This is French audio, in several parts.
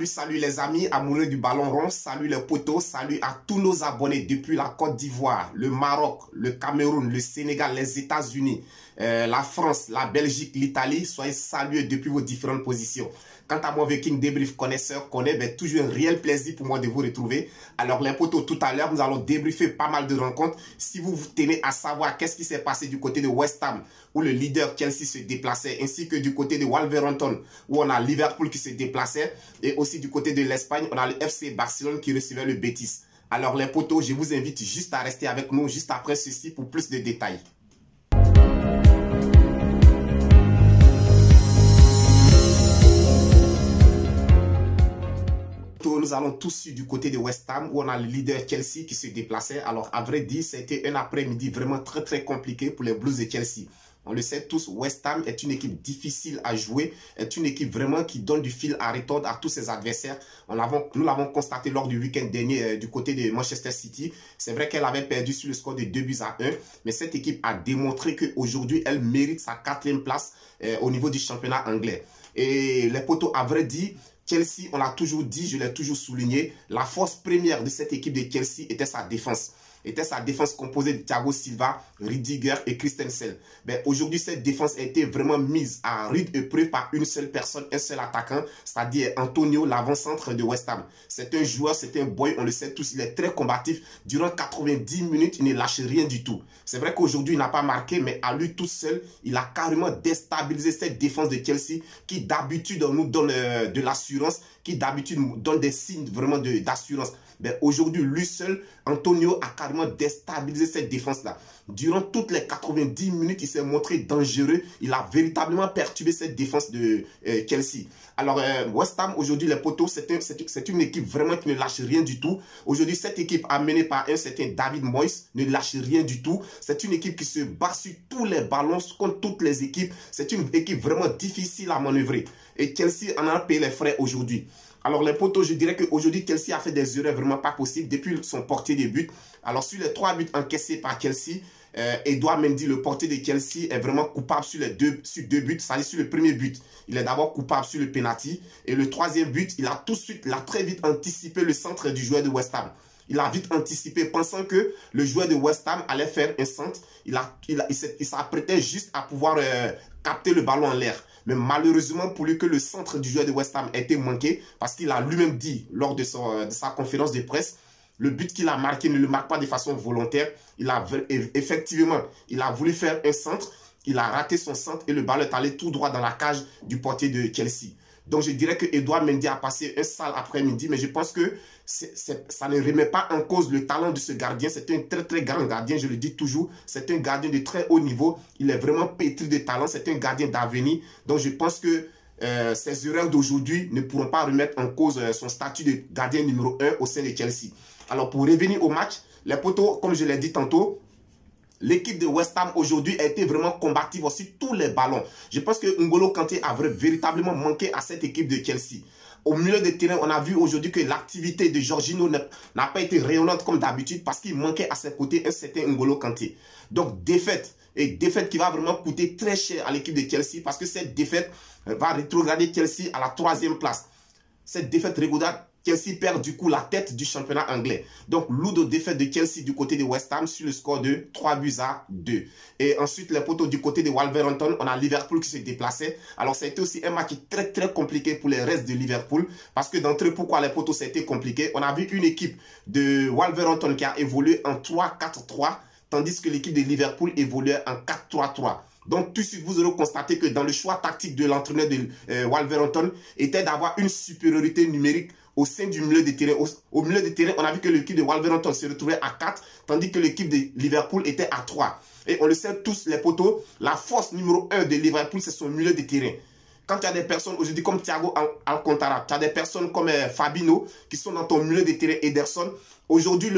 Salut les amis amoureux du ballon rond, salut les potos, salut à tous nos abonnés depuis la Côte d'Ivoire, le Maroc, le Cameroun, le Sénégal, les États-Unis, la France, la Belgique, l'Italie. Soyez salués depuis vos différentes positions. Quant à moi, Viking Débrief connaisseur connaît, toujours un réel plaisir pour moi de vous retrouver. Alors les potos, tout à l'heure, nous allons débriefer pas mal de rencontres. Si vous tenez à savoir qu'est-ce qui s'est passé du côté de West Ham, où le leader Chelsea se déplaçait, ainsi que du côté de Wolverhampton, où on a Liverpool qui se déplaçait, et aussi du côté de l'Espagne, on a le FC Barcelone qui recevait le Betis. Alors les potos, je vous invite juste à rester avec nous juste après ceci pour plus de détails. Nous allons tous suivre du côté de West Ham où on a le leader Chelsea qui se déplaçait. Alors à vrai dire, c'était un après-midi vraiment très compliqué pour les Blues de Chelsea. On le sait tous, West Ham est une équipe difficile à jouer, est une équipe vraiment qui donne du fil à retordre à tous ses adversaires. Nous l'avons constaté lors du week-end dernier du côté de Manchester City. C'est vrai qu'elle avait perdu sur le score de 2-1, mais cette équipe a démontré qu'aujourd'hui, elle mérite sa 4e place au niveau du championnat anglais. Et les potos, à vrai dire, Chelsea, on l'a toujours dit, je l'ai toujours souligné, la force première de cette équipe de Chelsea était sa défense. Était sa défense composée de Thiago Silva, Rudiger et Christensen. Mais aujourd'hui, cette défense a été vraiment mise à rude épreuve par une seule personne, un seul attaquant, c'est-à-dire Antonio, l'avant-centre de West Ham. C'est un joueur, c'est un boy, on le sait tous, il est très combatif. Durant 90 minutes, il ne lâche rien du tout. C'est vrai qu'aujourd'hui, il n'a pas marqué, mais à lui tout seul, il a carrément déstabilisé cette défense de Chelsea qui d'habitude nous donne de l'assurance, qui d'habitude nous donne des signes vraiment d'assurance. Mais aujourd'hui, lui seul, Antonio a carrément déstabilisé cette défense-là. Durant toutes les 90 minutes, il s'est montré dangereux. Il a véritablement perturbé cette défense de Chelsea. Alors, West Ham, aujourd'hui, les potos, c'est une équipe vraiment qui ne lâche rien du tout. Aujourd'hui, cette équipe amenée par un certain David Moyes ne lâche rien du tout. C'est une équipe qui se bat sur tous les ballons contre toutes les équipes. C'est une équipe vraiment difficile à manœuvrer. Et Chelsea en a payé les frais aujourd'hui. Alors les potos, je dirais qu'aujourd'hui, Chelsea a fait des erreurs vraiment pas possibles depuis son portier de but. Alors sur les 3 buts encaissés par Chelsea, Edouard Mendy, le portier de Chelsea, est vraiment coupable sur deux buts. C'est-à-dire sur le premier but, il est d'abord coupable sur le penalty. Et le 3e but, il a très vite anticipé le centre du joueur de West Ham. Il a vite anticipé, pensant que le joueur de West Ham allait faire un centre. Il s'apprêtait juste à pouvoir capter le ballon en l'air. Mais malheureusement pour lui que le centre du joueur de West Ham a été manqué parce qu'il a lui-même dit lors de sa conférence de presse, le but qu'il a marqué ne le marque pas de façon volontaire. Effectivement, il a voulu faire un centre, il a raté son centre et le ballon est allé tout droit dans la cage du portier de Chelsea. Donc je dirais que Edouard Mendy a passé un sale après-midi, mais je pense que ça ne remet pas en cause le talent de ce gardien. C'est un très grand gardien, je le dis toujours. C'est un gardien de très haut niveau. Il est vraiment pétri de talent. C'est un gardien d'avenir. Donc je pense que ces erreurs d'aujourd'hui ne pourront pas remettre en cause son statut de gardien numéro 1 au sein de Chelsea. Alors pour revenir au match, les potos, comme je l'ai dit tantôt, l'équipe de West Ham aujourd'hui a été vraiment combative aussi tous les ballons. Je pense que N'Golo Kanté a véritablement manqué à cette équipe de Chelsea. Au milieu de terrain, on a vu aujourd'hui que l'activité de Jorginho n'a pas été rayonnante comme d'habitude parce qu'il manquait à ses côtés un certain N'Golo Kanté. Donc défaite qui va vraiment coûter très cher à l'équipe de Chelsea parce que cette défaite va rétrograder Chelsea à la 3e place. Cette défaite rétrograde Chelsea perd du coup la tête du championnat anglais. Donc, lourde défaite de Chelsea du côté de West Ham sur le score de 3-2. Et ensuite, les potos du côté de Wolverhampton, on a Liverpool qui se déplaçait. Alors, ça a été aussi un match très compliqué pour les restes de Liverpool. Parce que d'entrée, pourquoi les potos, ça a été compliqué? On a vu une équipe de Wolverhampton qui a évolué en 3-4-3, tandis que l'équipe de Liverpool évoluait en 4-3-3. Donc, tout de suite, vous aurez constaté que dans le choix tactique de l'entraîneur de Wolverhampton, était d'avoir une supériorité numérique au sein du milieu de terrain. Au milieu de terrain, on a vu que l'équipe de Wolverhampton se retrouvait à 4, tandis que l'équipe de Liverpool était à 3. Et on le sait tous, les potos, la force numéro 1 de Liverpool, c'est son milieu de terrain. Quand tu as des personnes aujourd'hui comme Thiago Alcantara, tu as des personnes comme Fabinho qui sont dans ton milieu de terrain, Ederson. Aujourd'hui,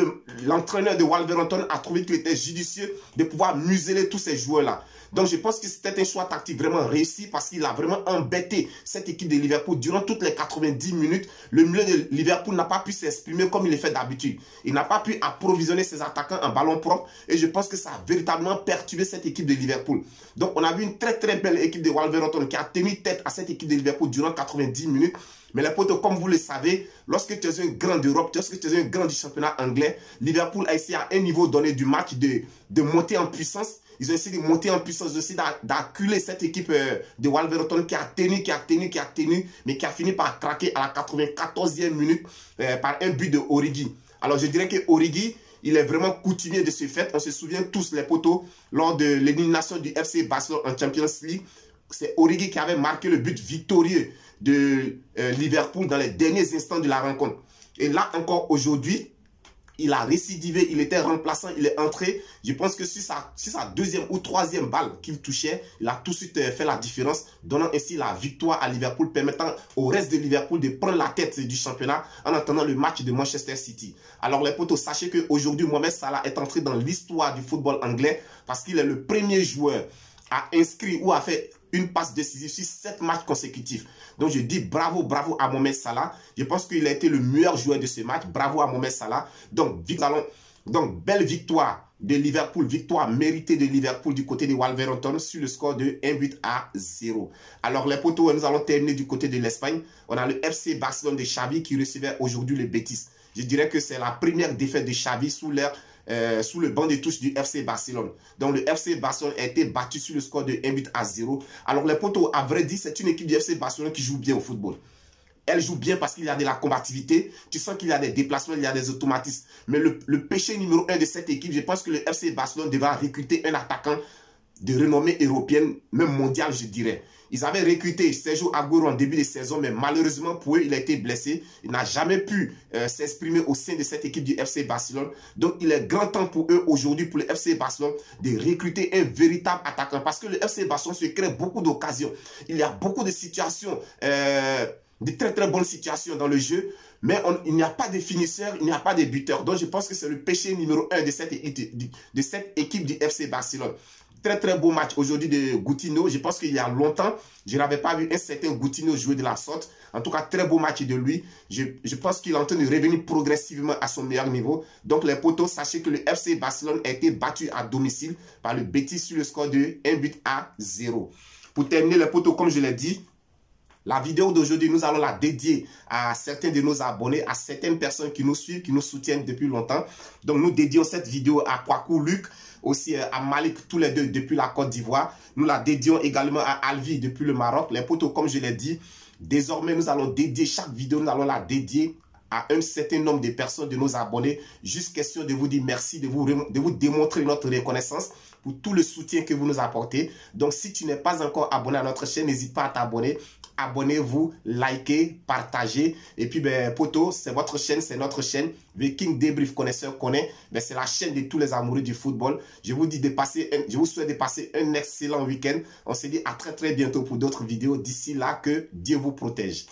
l'entraîneur de Wolverhampton a trouvé qu'il était judicieux de pouvoir museler tous ces joueurs-là. Donc, je pense que c'était un choix tactique vraiment réussi parce qu'il a vraiment embêté cette équipe de Liverpool. Durant toutes les 90 minutes, le milieu de Liverpool n'a pas pu s'exprimer comme il le fait d'habitude. Il n'a pas pu approvisionner ses attaquants en ballon propre et je pense que ça a véritablement perturbé cette équipe de Liverpool. Donc, on a vu une très belle équipe de Wolverhampton qui a tenu tête à cette équipe de Liverpool durant 90 minutes. Mais les potos, comme vous le savez, lorsque tu es un grand d'Europe, lorsque tu es un grand du championnat anglais, Liverpool a essayé à un niveau donné du match de monter en puissance. Ils ont essayé de monter en puissance, aussi d'acculer cette équipe de Wolverhampton qui a tenu, mais qui a fini par craquer à la 94e minute par un but de Origi. Alors je dirais que Origi, il est vraiment coutumier de ce fait. On se souvient tous, les potos, lors de l'élimination du FC Barcelone en Champions League, c'est Origi qui avait marqué le but victorieux de Liverpool dans les derniers instants de la rencontre. Et là encore aujourd'hui, il a récidivé, il était remplaçant, il est entré. Je pense que si sa deuxième ou troisième balle qu'il touchait, il a tout de suite fait la différence, donnant ainsi la victoire à Liverpool, permettant au reste de Liverpool de prendre la tête du championnat en attendant le match de Manchester City. Alors les potos, sachez qu'aujourd'hui, Mohamed Salah est entré dans l'histoire du football anglais parce qu'il est le premier joueur à inscrire ou à faire une passe décisive sur 7 matchs consécutifs. Donc je dis bravo à Mohamed Salah. Je pense qu'il a été le meilleur joueur de ce match. Bravo à Mohamed Salah. Donc belle victoire de Liverpool, victoire méritée de Liverpool du côté de Wolverhampton sur le score de 1-0. Alors les potos, nous allons terminer du côté de l'Espagne. On a le FC Barcelone de Xavi qui recevait aujourd'hui le Betis. Je dirais que c'est la première défaite de Xavi sous le banc de touche du FC Barcelone. Donc le FC Barcelone a été battu sur le score de 1-0. Alors les potos, à vrai dire, c'est une équipe du FC Barcelone qui joue bien au football. Elle joue bien parce qu'il y a de la combativité. Tu sens qu'il y a des déplacements, il y a des automatismes. Mais le péché numéro 1 de cette équipe, je pense que le FC Barcelone devra recruter un attaquant de renommée européenne, même mondiale, je dirais. Ils avaient recruté Sergio Aguero en début de saison, mais malheureusement pour eux, il a été blessé. Il n'a jamais pu s'exprimer au sein de cette équipe du FC Barcelone. Donc, il est grand temps pour eux aujourd'hui, pour le FC Barcelone, de recruter un véritable attaquant. Parce que le FC Barcelone se crée beaucoup d'occasions. Il y a beaucoup de situations, de très très bonnes situations dans le jeu. Mais il n'y a pas de finisseur, il n'y a pas de buteur. Donc, je pense que c'est le péché numéro 1 de cette équipe du FC Barcelone. Très très beau match aujourd'hui de Coutinho. Je pense qu'il y a longtemps, je n'avais pas vu un certain Coutinho jouer de la sorte. En tout cas, très beau match de lui. Je pense qu'il est en train de revenir progressivement à son meilleur niveau. Donc les potos, sachez que le FC Barcelone a été battu à domicile par le Betis sur le score de 1-0. Pour terminer les potos, comme je l'ai dit, la vidéo d'aujourd'hui, nous allons la dédier à certains de nos abonnés, à certaines personnes qui nous suivent, qui nous soutiennent depuis longtemps. Donc, nous dédions cette vidéo à Kwaku Luc, aussi à Malik, tous les deux depuis la Côte d'Ivoire. Nous la dédions également à Alvi depuis le Maroc. Les potos, comme je l'ai dit, désormais, nous allons dédier chaque vidéo, nous allons la dédier à un certain nombre de personnes, de nos abonnés. Juste question de vous dire merci, de vous démontrer notre reconnaissance pour tout le soutien que vous nous apportez. Donc, si tu n'es pas encore abonné à notre chaîne, n'hésite pas à t'abonner. Abonnez-vous, likez, partagez. Et puis, ben, poto, c'est votre chaîne, c'est notre chaîne. Viking Débrief Connaisseur connaît. Ben, c'est la chaîne de tous les amoureux du football. Je vous souhaite de passer un excellent week-end. On se dit à très très bientôt pour d'autres vidéos. D'ici là, que Dieu vous protège.